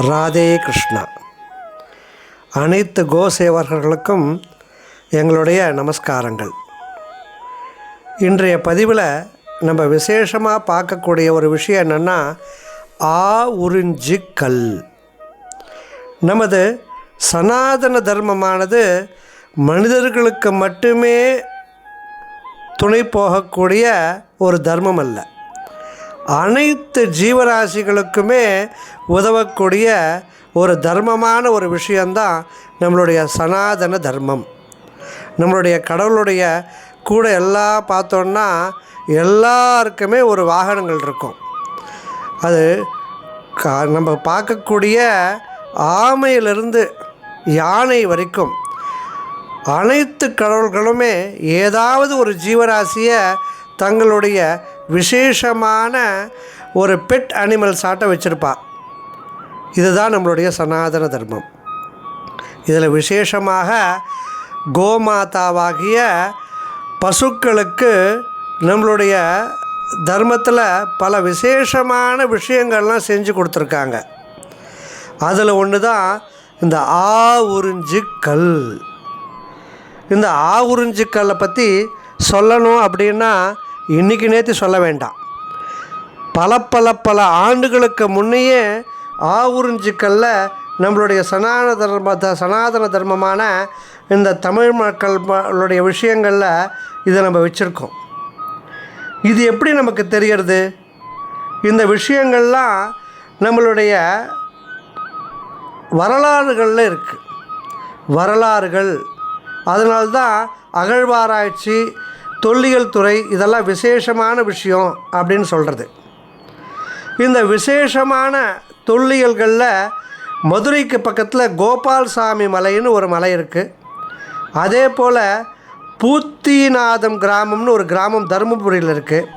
ராதே கிருஷ்ணா. அனைத்து கோசேவர்களுக்கும் எங்களுடைய நமஸ்காரங்கள். இன்றைய பதிவில் நம்ம விசேஷமாக பார்க்கக்கூடிய ஒரு விஷயம் என்னென்னா உறிஞ்சி கல். நமது சனாதன தர்மமானது மனிதர்களுக்கு மட்டுமே துணை போகக்கூடிய ஒரு தர்மம் அல்ல, அனைத்து ஜீவராசிகளுக்குமே உதவக்கூடிய ஒரு தர்மமான ஒரு விஷயந்தான் நம்மளுடைய சனாதன தர்மம். நம்மளுடைய கடவுளுடைய கூட எல்லாம் பார்த்தோன்னா எல்லாருக்குமே ஒரு வாகனங்கள் இருக்கும். அது நம்ம பார்க்கக்கூடிய ஆமையிலிருந்து யானை வரைக்கும் அனைத்து கடவுள்களுமே ஏதாவது ஒரு ஜீவராசியை தங்களுடைய விசேஷமான ஒரு பெட் அனிமல்ஸாட்ட வச்சுருப்பா. இதுதான் நம்மளுடைய சனாதன தர்மம். இதில் விசேஷமாக கோமாதாவாகிய பசுக்களுக்கு நம்மளுடைய தர்மத்தில் பல விசேஷமான விஷயங்கள்லாம் செஞ்சு கொடுத்துருக்காங்க. அதில் ஒன்று தான் இந்த உறிஞ்சி கல். இந்த உறிஞ்சி கல்லை பற்றி சொல்லணும் அப்படின்னா இன்றைக்கி நேற்று சொல்ல வேண்டாம். பல ஆண்டுகளுக்கு முன்னையே உறிஞ்சி கல்லை நம்மளுடைய சனாதன தர்மமான இந்த தமிழ் மக்களுடைய விஷயங்களில் இதை நம்ம வச்சுருக்கோம். இது எப்படி நமக்கு தெரியறது? இந்த விஷயங்கள்லாம் நம்மளுடைய வரலாறுகளில் இருக்குது. வரலாறுகள், அதனால்தான் அகழ்வாராய்ச்சி, தொல்லியல் துறை இதெல்லாம் விசேஷமான விஷயம் அப்படின்னு சொல்கிறது. இந்த விசேஷமான தொல்லியல்களில் மதுரைக்கு பக்கத்தில் கோபால்சாமி மலைன்னு ஒரு மலை இருக்குது. அதே போல் பூத்திநாதம் கிராமம்னு ஒரு கிராமம் தருமபுரியில் இருக்குது.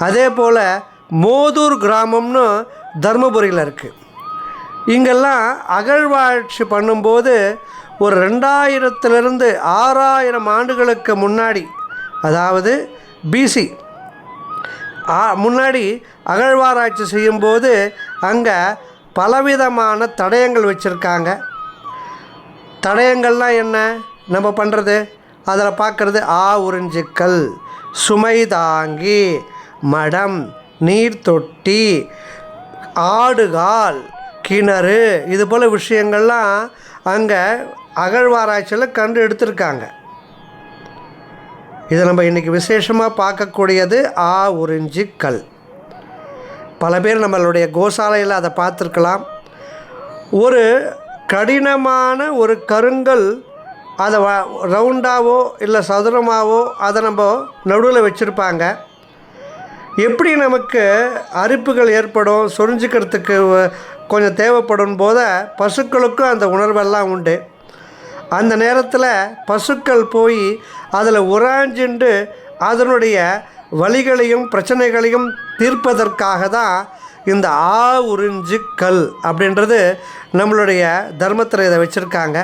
அதே போல் மோதூர் கிராமம்னு தருமபுரியில் இருக்குது. இங்கெல்லாம் அகழ்வாய்ச்சி பண்ணும்போது ஒரு 2000 6000 ஆண்டுகளுக்கு முன்னாடி, அதாவது பிசி முன்னாடி அகழ்வாராய்ச்சி செய்யும்போது அங்கே பலவிதமான தடயங்கள் வச்சுருக்காங்க. தடயங்கள்லாம் என்ன நம்ம பண்ணுறது? அதில் பார்க்குறது உறிஞ்சி கல், சுமை தாங்கி, மடம், நீர் தொட்டி, ஆடுகால், கிணறு, இது போல் விஷயங்கள்லாம் அங்கே அகழ்வாராய்ச்சியில் கண்டு எடுத்திருக்காங்க. இதை நம்ம இன்றைக்கி விசேஷமாக பார்க்கக்கூடியது உறிஞ்சி கல். பல பேர் நம்மளுடைய கோசாலையில் அதை பார்த்துருக்கலாம். ஒரு கடினமான ஒரு கருங்கல், அதை ரவுண்டாவோ இல்லை சதுரமாகவோ அதை நம்ம நடுவில் வச்சுருப்பாங்க. எப்படி நமக்கு அரிப்புகள் ஏற்படும், சொரிஞ்சிக்கிறதுக்கு கொஞ்சம் தேவைப்படும் போது பசுக்களுக்கும் அந்த உணர்வெல்லாம் உண்டு. அந்த நேரத்தில் பசுக்கள் போய் அதில் உராஞ்சிண்டு அதனுடைய வலிகளையும் பிரச்சனைகளையும் தீர்ப்பதற்காக தான் இந்த உறிஞ்சி கல் அப்படின்றது நம்மளுடைய தர்மத்தில் இதை வச்சுருக்காங்க.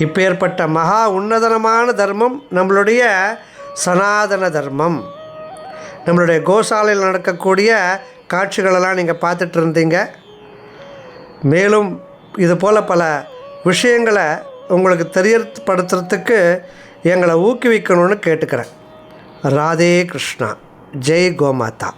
இப்போ ஏற்பட்ட மகா உன்னதமான தர்மம் நம்மளுடைய சனாதன தர்மம். நம்மளுடைய கோசாலையில் நடக்கக்கூடிய காட்சிகளெல்லாம் நீங்கள் பார்த்துட்டு இருந்தீங்க. மேலும் இது போல் பல விஷயங்களை உங்களுக்கு தெரியப்படுத்துறதுக்கு எங்களை ஊக்குவிக்கணும்னு கேட்டுக்கிறேன். ராதே கிருஷ்ணா. ஜெய் கோமாதா.